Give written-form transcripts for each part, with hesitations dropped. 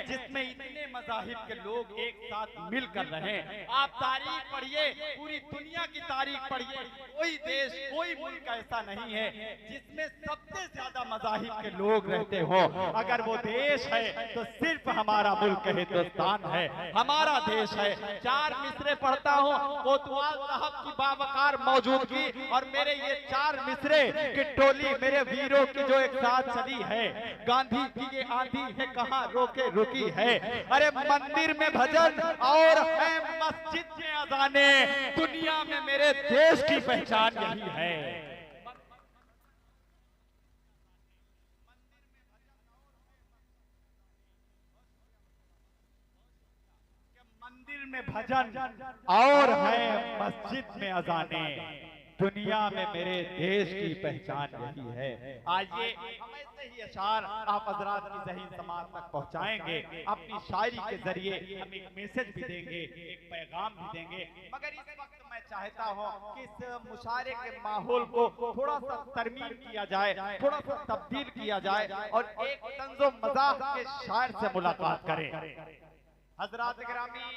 जिसमें इतने मज़ाहिब के लोग एक साथ मिलकर रहे। आप तारीख पढ़िए, पूरी दुनिया की तारीख पढ़िए, कोई देश कोई मुल्क ऐसा नहीं है जिसमें सबसे ज्यादा मज़ाहिब के लोग रहते हो। अगर वो देश है तो सिर्फ हमारा मुल्क हिंदुस्तान है, हमारा देश है। 4 मिसरे पढ़ता हूँ कोतवाल साहब की बावकार मौजूदगी, और मेरे ये 4 मिसरे की टोली मेरे वीरों की जो एक साथ चली है। गांधी की ये आंधी है कहाँ रोके रुकी है। अरे मंदिर में भजन और है मस्जिद में अजाने, दुनिया में मेरे देश की पहचान यही है। मंदिर में भजन और है मस्जिद में अजाने, दुनिया में मेरे देश की पहचान यही है। आइए हम ऐसे ही अशार आप हजरात की ज़हीन समाज तक पहुंचाएंगे। अपनी शायरी के जरिए हम एक मैसेज भी देंगे, एक पैगाम भी देंगे। मगर इस वक्त मैं चाहता हूं कि इस मुशायरे के माहौल को थोड़ा सा तरमीम किया जाए, थोड़ा सा तब्दील किया जाए और एक तंज़ो मज़ाह के शायर से मुलाकात करें। हजरात गिरामी,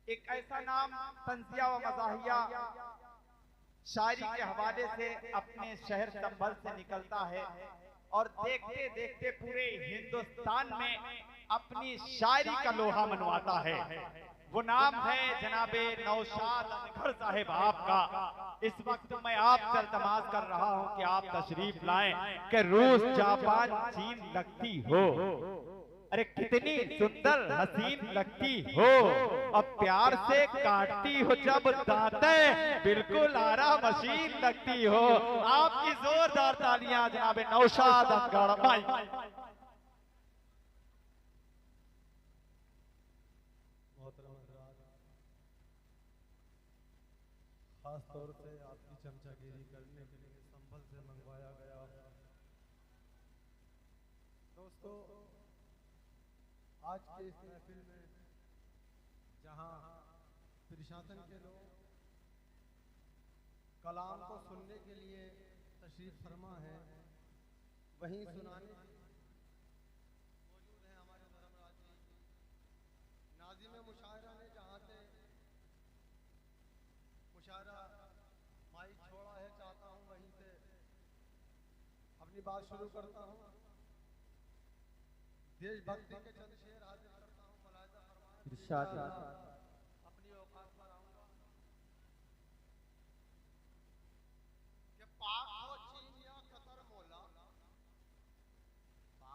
एक ऐसा नाम तंज़िया व मज़ाहिया शायरी के हवाले से अपने शहर संभल से निकलता है और देखते देखते पूरे हिंदुस्तान में अपनी शायरी का लोहा मनवाता है। वो नाम है जनाबे नौशाद अनवर साहिब आपका। इस वक्त मैं आपसे इल्तमास कर रहा हूं कि आप तशरीफ लाएं कि रूस जापान चीन लगती हो। अरे कितनी सुंदर हसीन लगती हो, अब प्यार से काटती हो जब दांतें, बिल्कुल आरा मशीन लगती हो। आपकी जोरदार तालियां जनाबे नौशाद अनवर भाई। खास तौर से आपकी चमचागिरी करने के लिए संभल से मंगवाया गया। दोस्तों, आज के इस महफिल में जहां प्रशासन के लोग कलाम को सुनने के लिए तशरीफ फरमा है, वहीं सुनाने मौजूद है हमारे धर्मराज जी। नाज़िम मुशायरा ने जहां से मुशायरा माइक छोड़ा है, चाहता हूं वहीं से अपनी बात शुरू करता हूं। देशभक्ति के चंद शेर हाजिर करता हूं, मुलाहिजा फरमाएं। अपनी औकात पर आऊंगा कि पाक हो चीन या कतर मौला,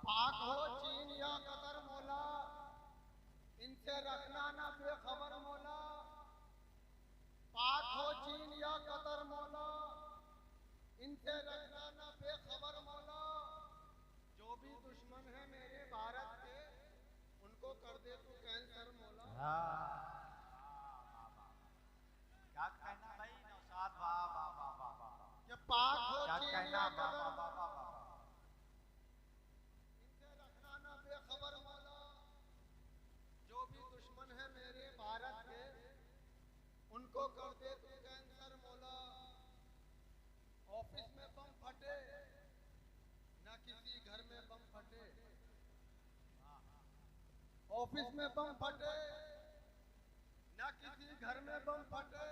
पाक हो चीन या कतर मौला, इनसे रखना ना बेखबर मौला। पाक हो चीन या कतर मौला, इनसे रखना ना बेखबर मौला। जो भी दुश्मन है मेरे भारत के, उनको कर दे तू कैंसर मौला। क्या कहना भाई नौशाद, वाह वाह वाह वाह वाह। कि पाक हो क्या चीन कहना, या वाह वाह कतर, वाह वाह वाह। इनसे रखना ना बेखबर मौला। जो भी दुश्मन है मेरे भारत के, उनको कर दे तू कैंसर मौला। ऑफिस में बम फटे ना किसी घर में बम फटे, ऑफिस में बम फटे ना किसी घर में बम फटे,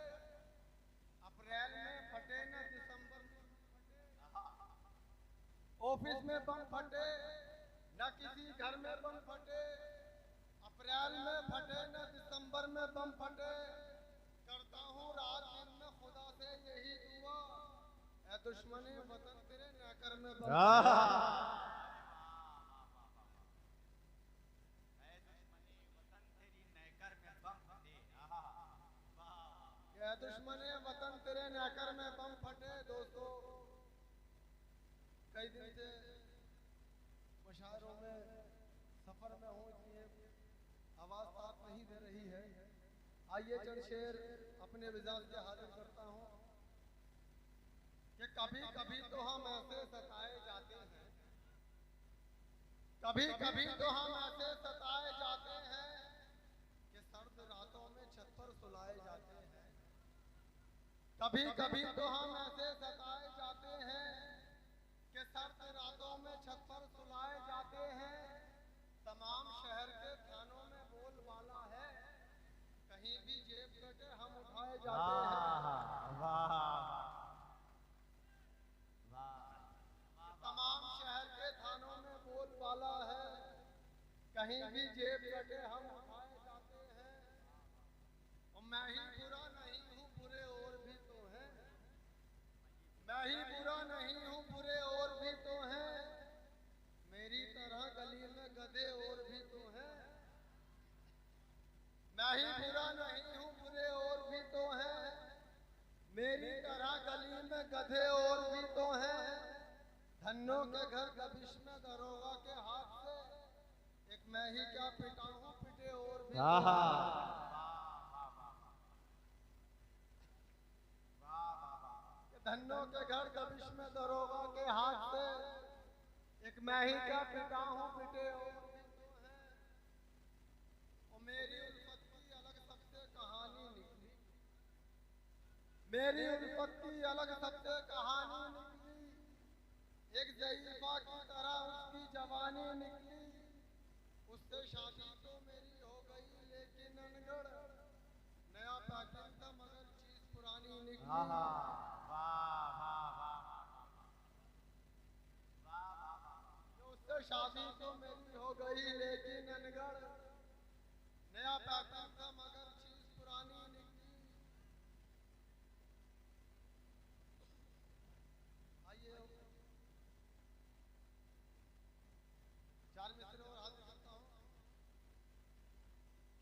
अप्रैल में फटे ना दिसंबर में फटे। ऑफिस में बम फटे ना किसी घर में बम फटे, अप्रैल में फटे ना दिसंबर में बम फटे। करता हूँ रात दिन में खुदा से यही दुआ, ऐ दुश्मने वतन तेरे नहकर में बम फटे। ऐ दुश्मने वतन तेरे नहकर में बम फटे। दोस्तों, कई दिन से मुशायरों में सफर में हूँ, इसलिए आवाज साथ नहीं दे रही है। आइए चंद शेर अपने मिजाज से हाजिर करता हूँ कि कभी कभी तो हम ऐसे सताए जाते हैं, कभी कभी तो हम ऐसे सताए जाते हैं कि सर्द रातों में छत पर सुलाए जाते हैं। कभी कभी तो हम ऐसे सताए जाते हैं कि सर्द रातों में छत पर सुलाए जाते हैं। तमाम कहीं भी जेब कटे हम उठाए जाते हैं। और मैं ही बुरा नहीं हूँ, बुरे और भी तो हैं। मैं ही बुरा नहीं हूँ, बुरे और भी तो हैं। मेरी तरह गली में गधे और भी तो हैं। मैं ही बुरा नहीं हूँ, बुरे और भी तो हैं। मेरी तरह गली में गधे और भी तो हैं। धन्नों के घर कबिश में दरोगा के हाथ से एक मैं ही क्या पिटा हूँ, पिटे और भी तो हैं। धन्नों के घर कबिश में दरोगा के हाथ से एक मैं ही क्या पिटा हूँ, पिटे और भी तो हैं। और मेरी उल्फत की अलग सबसे कहानी निकली। मेरी उल्फत की अलग सबसे कहानी निकली। एक ज़ईफ़ा की तरह उसकी जवानी निकली। उससे शादी तो मेरी हो गई लेकिन अनगढ़। नया पैटर्न था मगर चीज पुरानी निकली। उससे शादी तो मेरी हो गई लेकिन अनगढ़। नया पैटर्न था मगर चीज पुरानी निकली। आइए 4 मिसरे और हाथ करता हूँ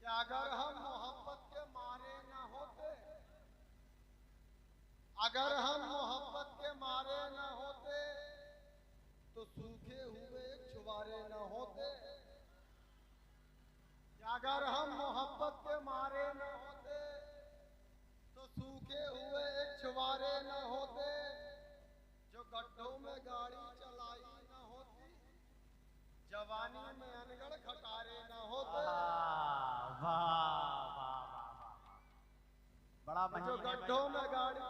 कि अगर हम मोहब्बत के मारे न होते, अगर हम मोहब्बत के मारे न होते तो सूखे हुए छुबारे न होते। अगर हम मोहब्बत के मारे न होते तो सूखे हुए छुबारे न होते। जो गड्ढों में गाड़ी चलाई न होती, जवानी में अनगढ़ खटारे न होते। बड़ा जो गड्ढों में गाड़ी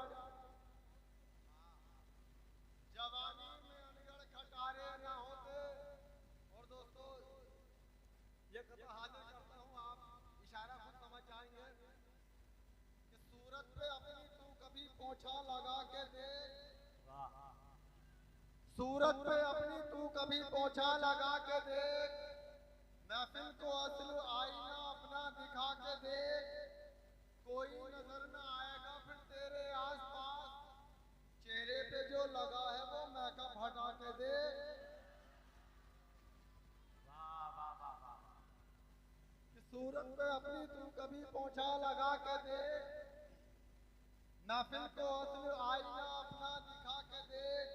जवानी में अनगढ़ खटारे न होते। और दोस्तों ये कथा हाजिर करता हूँ, आप इशारा खुद समझ जाएंगे कि सूरत पे अपनी तू कभी पोछा लगा के देख। सूरत पे अपनी तू कभी पोछा लगा के देख। महफिल को असल आईना अपना दिखा के देख। कोई नजर न आएगा फिर तेरे आसपास। चेहरे पे जो लगा है वो मेकअप हटा के देख। कि सूरत पे अपनी तू कभी पोछा लगा के देख। महफिल को असल आईना अपना दिखा के देख।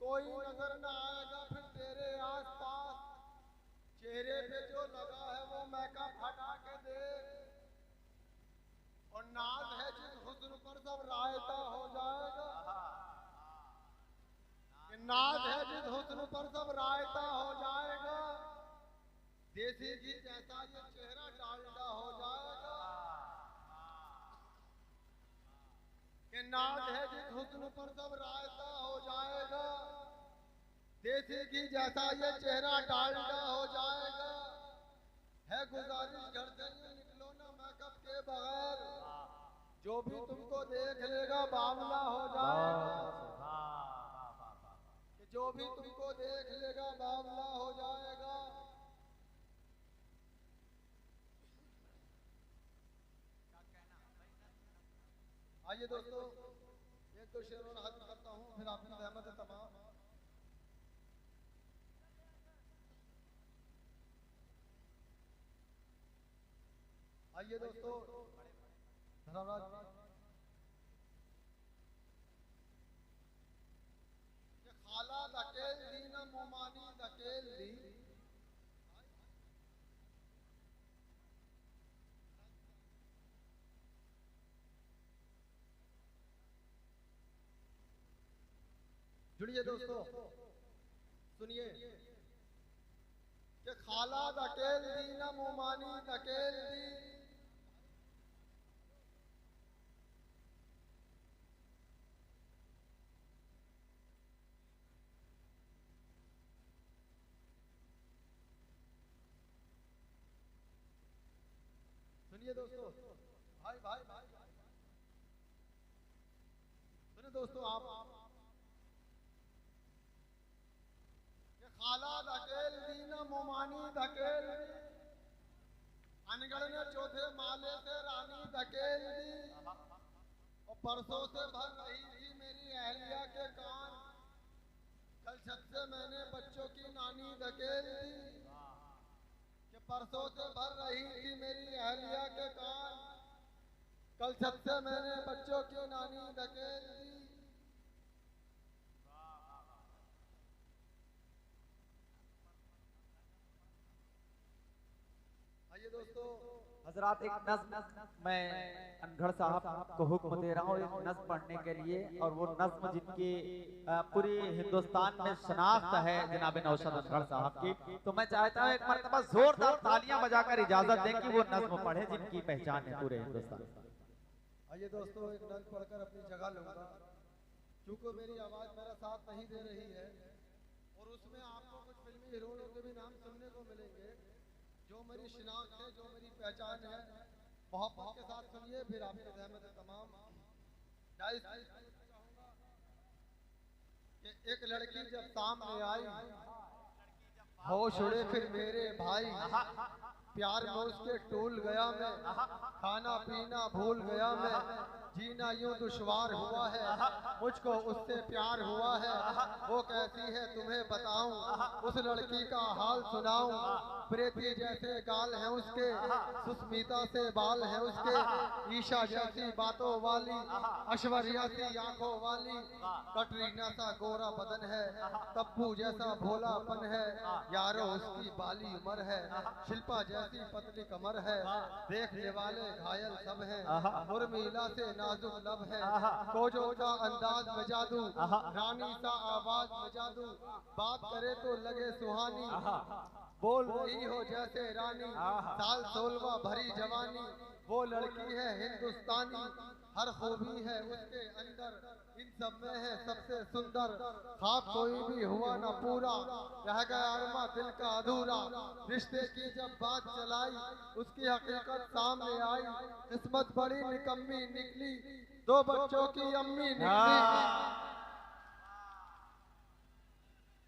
कोई नजर न आएगा फिर तेरे आसपास। चेहरे पे जो लगा है वो मेकअप हटा के देख। और नाज है जिस हुस्न पर सब रायता हो जाएगा। कि नाज है जिस हुस्न पर सब रायता हो जाएगा। देसी घी जैसा ये चेहरा डालडा हो जाएगा। कि नाज है जिस हुस्न पर सब रायता हो जाएगा। देसी घी जैसा ये चेहरा डालडा हो जाएगा। है गुजारिश घर से यूं निकलो ना मेकअप के बगैर। जो भी तुमको देख लेगा बावला हो जाएगा। कि जो भी तुमको देख लेगा बावला हो जाएगा। आइए दोस्तों एक दो शेर और हाजिर करता हूँ, फिर आपकी रहमत है तमाम। आइए दोस्तों धन्यवाद। कि खाला धकेल दी न मोमानी धकेल दी। जुड़िए दोस्तों सुनिए कि खाला धकेल दी न मोमानी धकेल दी। सुनिए दोस्तों भाई भाई भाई सुनिए दोस्तों आप कि खाला धकेल दी न मोमानी धकेल अनगढ़ ने चौथे माले से रानी धकेल दी और परसों से भर रही थी मेरी अहलिया के कान। कल छत से मैंने बच्चों की नानी धकेल दी कि परसों से भर रही थी मेरी अहलिया के कान। कल छत से मैंने बच्चों की नानी धकेल दी। आइए दोस्तों, हजरात एक नज्म मैं अनगढ़ साहब को हुक्म दे रहा हूँ एक नज्म पढ़ने के लिए, और वो नज्म जिनकी पूरी हिंदुस्तान में शनाख्त है जनाब नौशाद अनगढ़ साहब की, तो मैं चाहता हूँ एक मरतबा जोरदार तालियां बजाकर इजाजत दें कि वो नज्म पढ़े जिनकी पहचान है पूरे हिंदुस्तान। आइए दोस्तों, एक नज्म पढ़कर अपनी जगह लूंगा क्योंकि मेरी आवाज मेरा साथ नहीं दे रही है, और उसमें आपको कुछ फिल्मी हीरोइनों के भी नाम सुनने को मिलेंगे जो मेरी शिनाख्त है, जो मेरी पहचान है। मोहब्बत के साथ सुनिए, फिर आपकी रहमत तमाम। कि एक लड़की जब सामने आई, होश उड़े फिर मेरे भाई, प्यार में उसके टूल गया मैं, खाना पीना भूल गया मैं, जीना यूं दुश्वार हुआ है, मुझको उससे प्यार हुआ है। वो कैसी है तुम्हें बताऊं, उस लड़की का हाल सुनाऊं, प्रीति जैसे गाल हैं उसके, सुस्मिता से बाल हैं उसके, ईशा जैसी बातों वाली, ऐश्वर्या सी आंखों वाली, कटरीना सा गोरा बदन है, तब्बू जैसा भोलापन है, यारो उसकी बाली उम्र है, शिल्पा जैसी पतली कमर है, देखने वाले घायल सब हैं, उर्मिला से नाजुक लब है, कोजो का अंदाज में जादू, रानी सा आवाज में जादू, बात करे तो लगे सुहानी, बोल रही हो जैसे रानी, साल 16वां भरी जवानी, वो लड़की है हिंदुस्तानी, हर खूबी है उसके अंदर, इन सब में है सबसे सुंदर, ख्वाब कोई भी हुआ न पूरा, रह गया अरमा दिल का अधूरा, रिश्ते की जब बात चलाई उसकी हकीकत सामने आई, किस्मत बड़ी निकम्मी निकली, 2 बच्चों की अम्मी निकली।